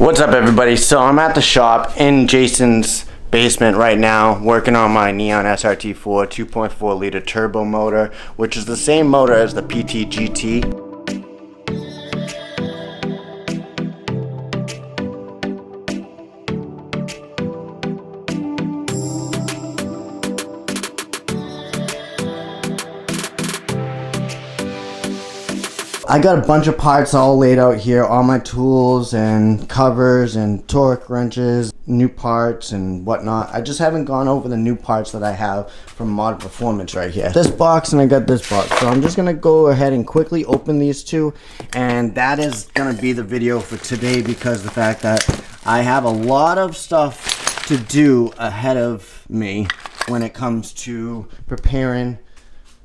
What's up, everybody? So I'm at the shop in Jason's basement right now working on my Neon SRT-4 2.4 liter turbo motor, which is the same motor as the PT GT. I got a bunch of parts all laid out here, all my tools and covers and torque wrenches, new parts and whatnot. I just haven't gone over the new parts that I have from Modern Performance right here. This box and I got this box. So I'm just gonna go ahead and quickly open these two, and that is gonna be the video for today because the fact that I have a lot of stuff to do ahead of me when it comes to preparing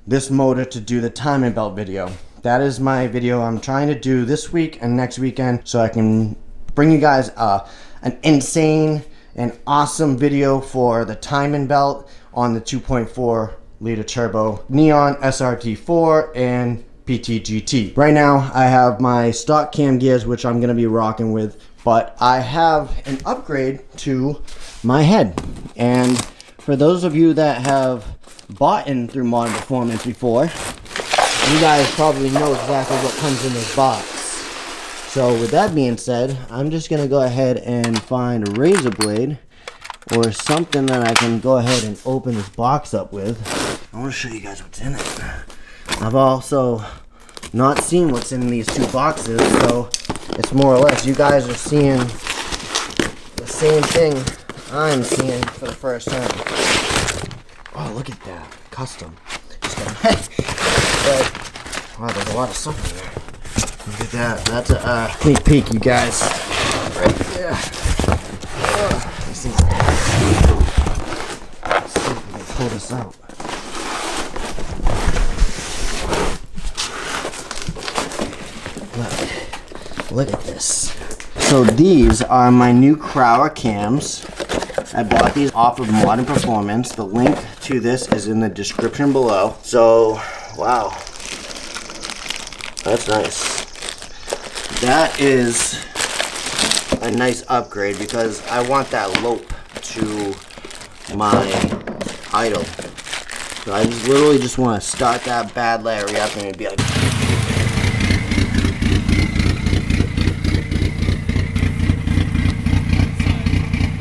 this motor to do the timing belt video. That is my video I'm trying to do this week and next weekend so I can bring you guys an insane and awesome video for the timing belt on the 2.4 liter turbo Neon SRT-4 and PT GT. Right now I have my stock cam gears, which I'm going to be rocking with, but I have an upgrade to my head. And for those of you that have bought in through Modern Performance before, you guys probably know exactly what comes in this box. So with that being said, I'm just going to go ahead and find a razor blade or something that I can go ahead and open this box up with. I want to show you guys what's in it. I've also not seen what's in these two boxes, so it's more or less you guys are seeing the same thing I'm seeing for the first time. Oh, look at that. Custom. But, wow, there's a lot of stuff in there. Look at that. That's a sneak peek, you guys. Right there. Let's see if we can pull this out. Look at this. So these are my new Crower cams. I bought these off of Modern Performance. The link to this is in the description below. So, wow. That's nice. That is a nice upgrade because I want that lope to my idle. So I just literally just want to start that bad Larry up and it'd be like...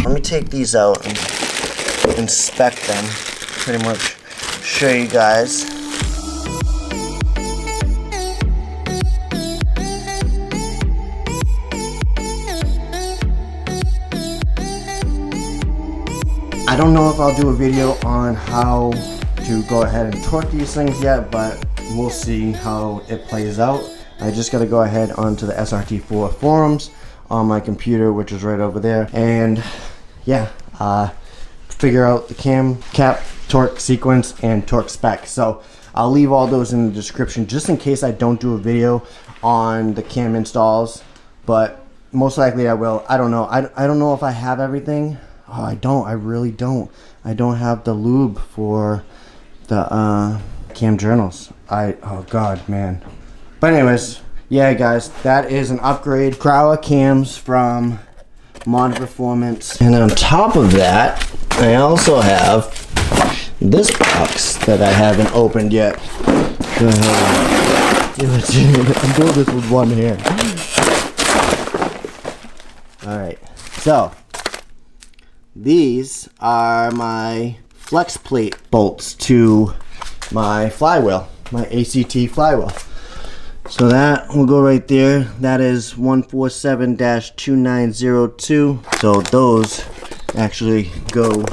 Let me take these out and inspect them, pretty much show you guys. I don't know if I'll do a video on how to go ahead and torque these things yet, but we'll see how it plays out. I just got to go ahead onto the SRT-4 forums on my computer, which is right over there, and yeah, figure out the cam cap, torque sequence, and torque spec. So I'll leave all those in the description just in case I don't do a video on the cam installs, but most likely I will. I don't know. I don't know if I have everything. Oh, I don't. I really don't. I don't have the lube for the cam journals. Oh god, man. But anyways, yeah guys, that is an upgrade. Crower cams from Modern Performance. And on top of that, I also have this box that I haven't opened yet. Go ahead. I'm doing this with one hand. Alright, so these are my flex plate bolts to my flywheel, my ACT flywheel. So that will go right there. That is 147-2902. So those actually go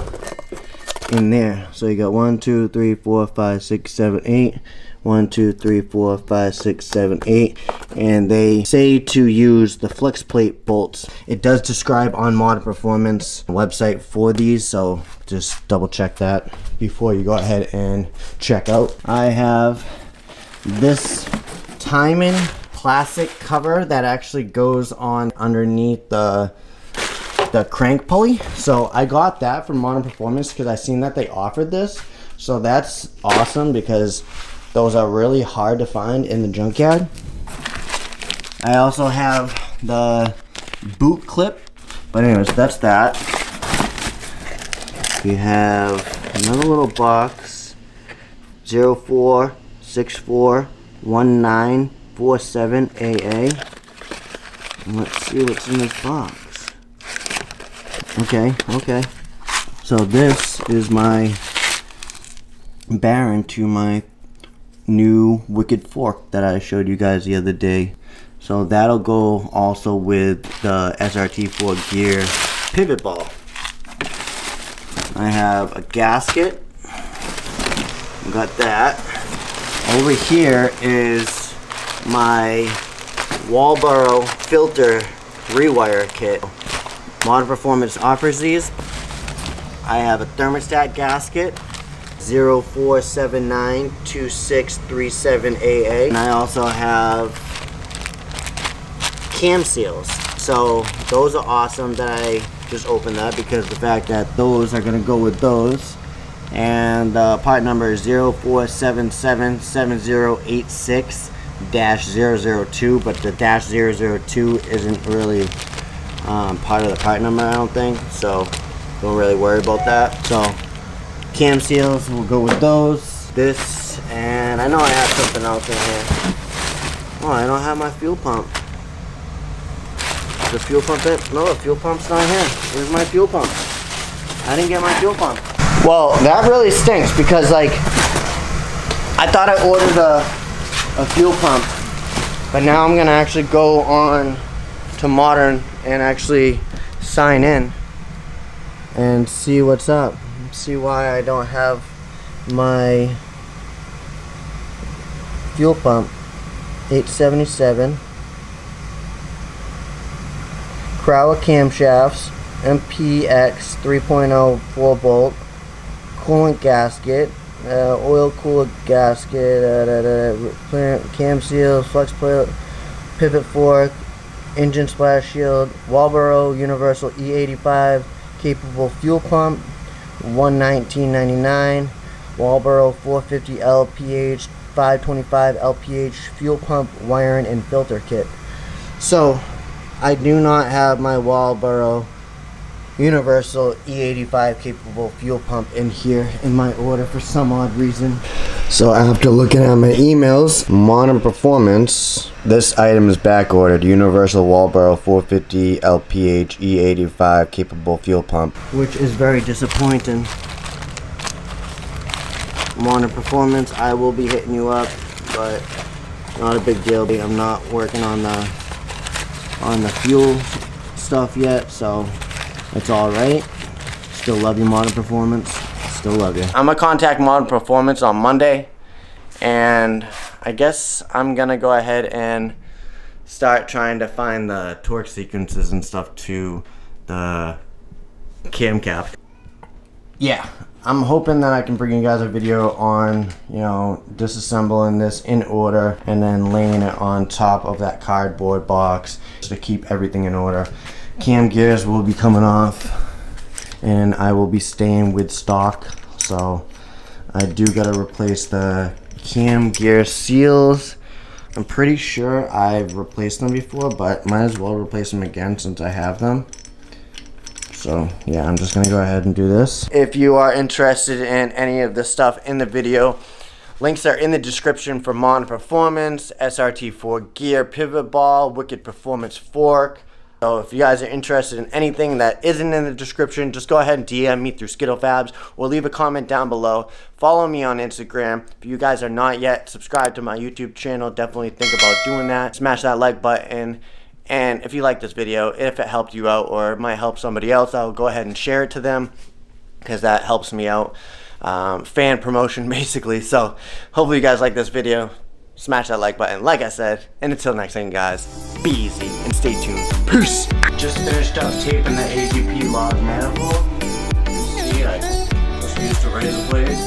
in there. So you got 1, 2, 3, 4, 5, 6, 7, 8. 1, 2, 3, 4, 5, 6, 7, 8. And they say to use the flex plate bolts. It does describe on Modern Performance website for these, so just double check that before you go ahead and check out. I have this timing plastic cover that actually goes on underneath the crank pulley. So I got that from Modern Performance because I seen that they offered this. So that's awesome because those are really hard to find in the junkyard. I also have the boot clip. But anyways, that's that. We have another little box, 04641947AA. Let's see what's in this box. Okay. So this is my bearing to my new Wicked fork that I showed you guys the other day. So that'll go also with the SRT-4 gear pivot ball. I have a gasket. Got that. Over here is my Walboro filter rewire kit. Modern Performance offers these. I have a thermostat gasket, 04792637AA, and I also have cam seals. So those are awesome that I just opened that, because the fact that those are going to go with those. And part number is 04777086-002, but the -002 isn't really part of the part number, I don't think, so don't really worry about that. So cam seals will go with those. This, and I know I have something else in here. Oh, I don't have my fuel pump. The fuel pump it? No, the fuel pump's not here. Where's my fuel pump? I didn't get my fuel pump. Well, that really stinks, because like I thought I ordered a fuel pump, but now I'm gonna actually go on to Modern and actually sign in and see what's up. See why I don't have my fuel pump. 877 Crowler camshafts, MPX 3.0 4-bolt, coolant gasket, oil cooler gasket, cam seals, flex plate, pivot fork, engine splash shield, Walboro Universal E85 capable fuel pump, $119.99, Walboro 450 LPH 525 LPH fuel pump wiring and filter kit. So I do not have my Walboro Universal E85 capable fuel pump in here in my order for some odd reason. So after looking at my emails, Modern Performance, this item is back ordered. Universal Walboro 450 LPH E85 capable fuel pump, which is very disappointing. Modern Performance, I will be hitting you up, but not a big deal. I'm not working on the fuel stuff yet, so it's alright. Still love you, Modern Performance. Still love you. I'm gonna contact Modern Performance on Monday, and I guess I'm gonna go ahead and start trying to find the torque sequences and stuff to the cam cap. Yeah, I'm hoping that I can bring you guys a video on, you know, disassembling this in order and then laying it on top of that cardboard box to keep everything in order. Cam gears will be coming off, and I will be staying with stock, so I do gotta replace the cam gear seals. I'm pretty sure I've replaced them before, but might as well replace them again since I have them. So yeah, I'm just gonna go ahead and do this. If you are interested in any of the stuff in the video, links are in the description for Modern Performance, SRT-4 gear, pivot ball, Wicked Performance fork. So if you guys are interested in anything that isn't in the description, just go ahead and DM me through SkittleFabs or leave a comment down below. Follow me on Instagram. If you guys are not yet subscribed to my YouTube channel, definitely think about doing that. Smash that like button. And if you like this video, if it helped you out or it might help somebody else, I'll go ahead and share it to them, because that helps me out. Fan promotion, basically. So hopefully you guys like this video. Smash that like button, like I said. And until next time, guys, be easy and stay tuned. Peace. Just finished up taping the AGP log manifold. You see, I just used a razor blade.